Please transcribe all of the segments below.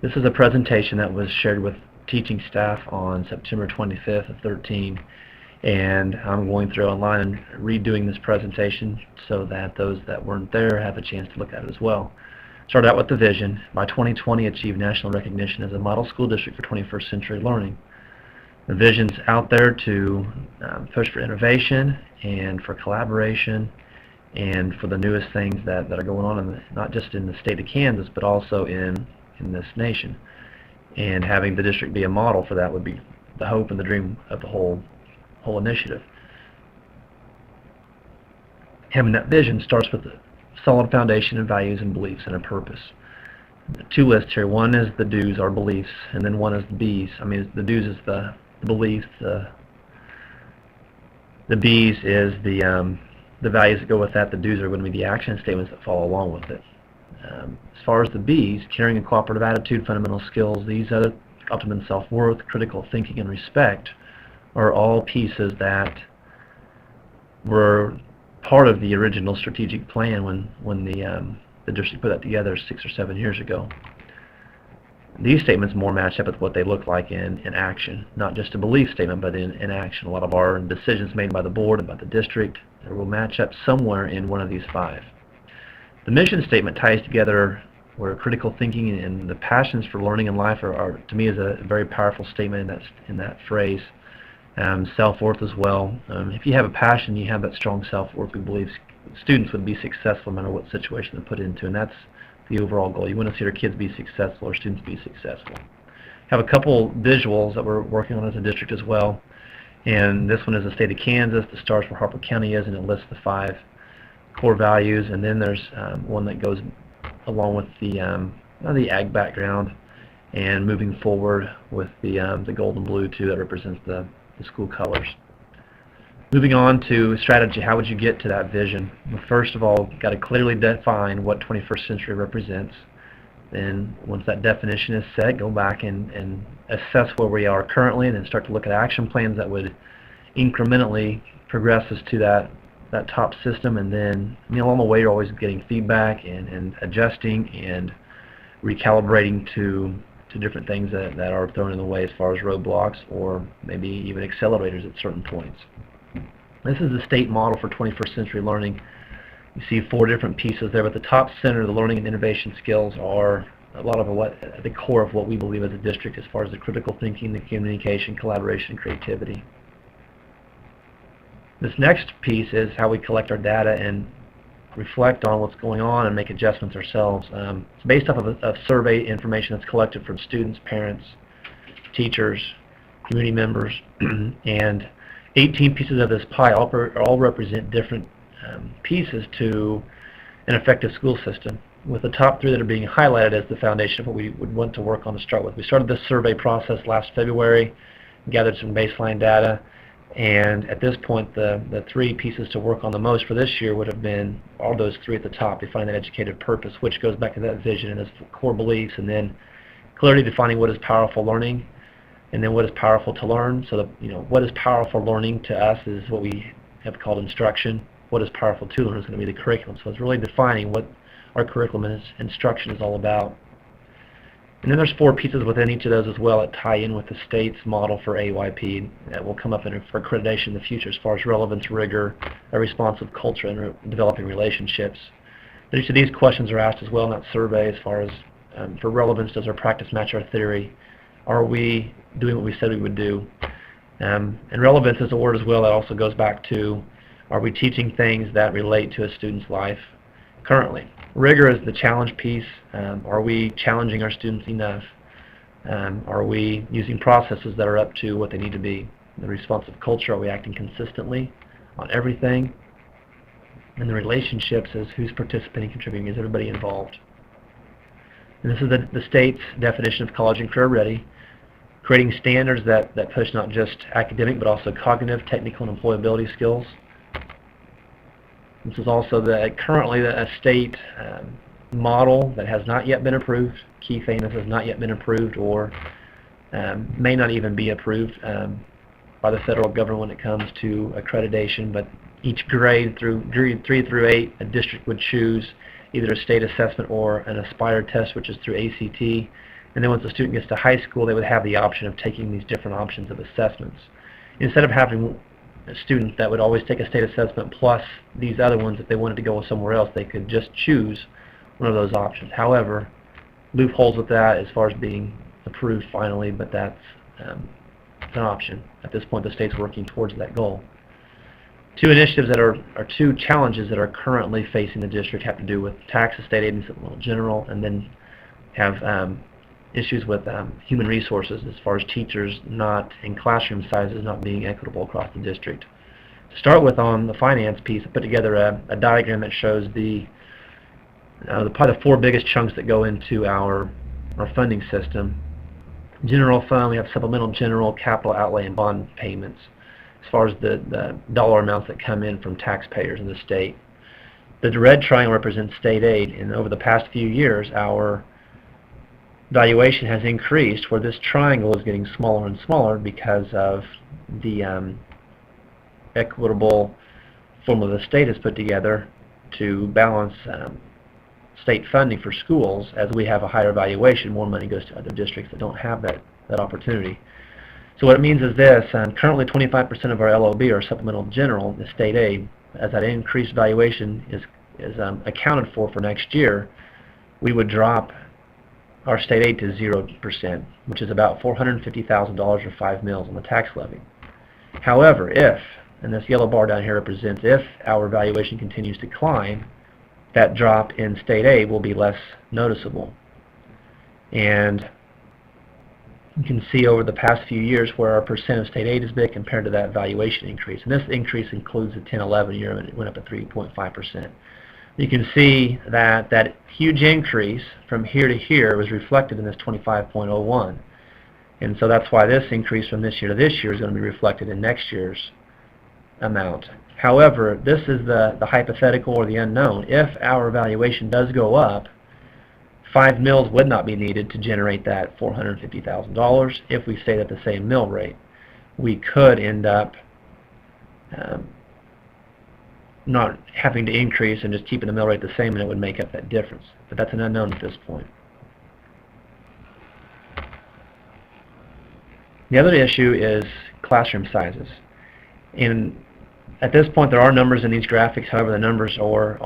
This is a presentation that was shared with teaching staff on September 25th of 13, and I'm going through online and redoing this presentation so that those that weren't there have a chance to look at it as well. Started out with the vision. By 2020, achieve national recognition as a model school district for 21st century learning. The vision's out there to push for innovation and for collaboration and for the newest things that are going on, not just in the state of Kansas, but also in this nation. And having the district be a model for that would be the hope and the dream of the whole initiative. Having that vision starts with a solid foundation and values and beliefs and a purpose. The two lists here. One is the do's, our beliefs, and then one is the B's. I mean, the do's is the beliefs, the B's is the values that go with that. The do's are going to be the action statements that follow along with it. As far as the B's, caring and cooperative attitude, fundamental skills, these are optimum self-worth, critical thinking, and respect are all pieces that were part of the original strategic plan when the district put that together 6 or 7 years ago. These statements more match up with what they look like in action, not just a belief statement, but in action. A lot of our decisions made by the board and by the district will match up somewhere in one of these 5. The mission statement ties together where critical thinking and the passions for learning in life are to me, is a very powerful statement in that phrase. Self-worth as well. If you have a passion, you have that strong self-worth, we believe students would be successful no matter what situation they're put into, and that's the overall goal. You want to see our kids be successful, or students be successful. Have a couple visuals that we're working on as a district as well, and this one is the state of Kansas, the stars where Harper County is, and it lists the 5 core values, and then there's one that goes along with the ag background and moving forward with the gold and blue too, that represents the school colors. Moving on to strategy, how would you get to that vision? Well, first of all, got to clearly define what 21st century represents. Then once that definition is set, go back and assess where we are currently, and then start to look at action plans that would incrementally progress us to that top system. And then along the way you're always getting feedback and adjusting and recalibrating to different things that are thrown in the way as far as roadblocks or maybe even accelerators at certain points. This is the state model for 21st century learning. You see 4 different pieces there, but the top center, the learning and innovation skills, are a lot of at the core of what we believe as a district as far as the critical thinking, the communication, collaboration, and creativity. This next piece is how we collect our data and reflect on what's going on and make adjustments ourselves. It's based off of survey information that's collected from students, parents, teachers, community members, and 18 pieces of this pie all represent different pieces to an effective school system, with the top 3 that are being highlighted as the foundation of what we would want to work on to start with. We started this survey process last February, gathered some baseline data, and at this point the 3 pieces to work on the most for this year would have been all those 3 at the top: define that educated purpose, which goes back to that vision and its core beliefs, and then clearly defining what is powerful learning, and then what is powerful to learn. So what is powerful learning to us is what we have called instruction. What is powerful to learn is going to be the curriculum. So it's really defining what our curriculum and instruction is all about. And then there's 4 pieces within each of those as well that tie in with the state's model for AYP that will come up for accreditation in the future as far as relevance, rigor, a responsive culture, and developing relationships. And each of these questions are asked as well in that survey as far as for relevance, does our practice match our theory? Are we doing what we said we would do? And relevance is a word as well that also goes back to, are we teaching things that relate to a student's life currently? Rigor is the challenge piece. Are we challenging our students enough? Are we using processes that are up to what they need to be? The responsive culture, are we acting consistently on everything? And the relationships is who's participating, contributing, is everybody involved? And this is the state's definition of college and career ready, creating standards that push not just academic but also cognitive, technical, and employability skills. This is also currently a state model that has not yet been approved. Key thing, this has not yet been approved, or may not even be approved by the federal government when it comes to accreditation. But each grade 3 through 8, a district would choose either a state assessment or an Aspire test, which is through ACT, And then once the student gets to high school, they would have the option of taking these different options of assessments. Instead of having students that would always take a state assessment plus these other ones, if they wanted to go somewhere else, they could just choose one of those options. However, loopholes with that as far as being approved finally, but that's an option. At this point, the state's working towards that goal. Two initiatives that are two challenges that are currently facing the district have to do with tax, state aid, and supplemental general, and then have issues with human resources as far as teachers not in classroom sizes not being equitable across the district. To start with, on the finance piece, I put together a diagram that shows probably the four biggest chunks that go into our funding system. General fund, we have supplemental general, capital outlay, and bond payments as far as the dollar amounts that come in from taxpayers in the state. The red triangle represents state aid, and over the past few years our valuation has increased where this triangle is getting smaller and smaller because of the equitable formula the state has put together to balance state funding for schools. As we have a higher valuation, more money goes to other districts that don't have that opportunity. So what it means is this: currently 25% of our LOB, or supplemental general, is state aid. As that increased valuation is accounted for next year, we would drop our state aid to 0%, which is about $450,000 or 5 mils on the tax levy. However, if, and this yellow bar down here represents if our valuation continues to climb, that drop in state aid will be less noticeable. And you can see over the past few years where our percent of state aid is big compared to that valuation increase. And this increase includes the 10-11 year when it went up to 3.5%. You can see that that huge increase from here to here was reflected in this 25.01. And so that's why this increase from this year to this year is going to be reflected in next year's amount. However, this is the hypothetical or the unknown. If our valuation does go up, 5 mils would not be needed to generate that $450,000 if we stayed at the same mill rate. We could end up not having to increase and just keeping the mill rate the same, and it would make up that difference. But that's an unknown at this point. The other issue is classroom sizes. And at this point, there are numbers in these graphics. However, the numbers are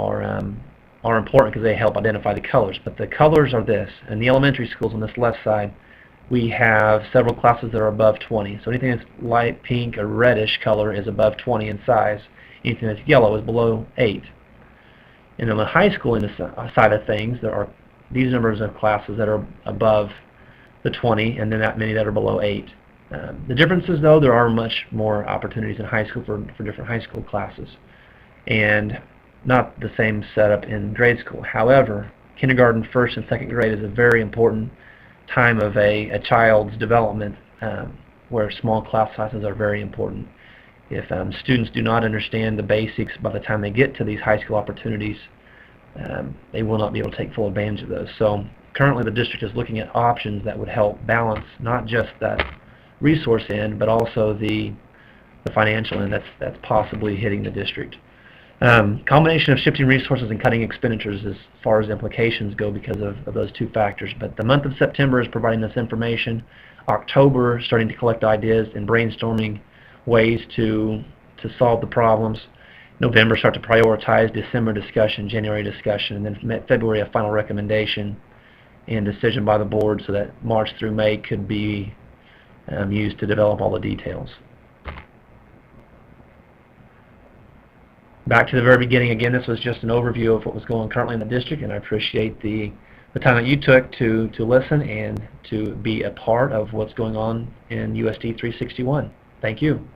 important because they help identify the colors. But the colors are this. In the elementary schools on this left side, we have several classes that are above 20. So anything that's light pink or reddish color is above 20 in size. Anything that's yellow is below 8. And on the high school in the side of things, there are these numbers of classes that are above the 20, and then that many that are below 8. The differences, though, there are much more opportunities in high school for different high school classes, and not the same setup in grade school. However, kindergarten, first and second grade is a very important time of a child's development, where small class sizes are very important. If students do not understand the basics by the time they get to these high school opportunities, they will not be able to take full advantage of those. So currently the district is looking at options that would help balance not just that resource end, but also the financial end that's possibly hitting the district. Combination of shifting resources and cutting expenditures as far as implications go because of those two factors. But the month of September is providing this information. October, starting to collect ideas and brainstorming ways to solve the problems. November, start to prioritize. December, discussion. January, discussion. And then February, a final recommendation and decision by the board, so that March through May could be used to develop all the details. Back to the very beginning again, this was just an overview of what was going on currently in the district, and I appreciate the time that you took to listen and to be a part of what's going on in USD 361. Thank you.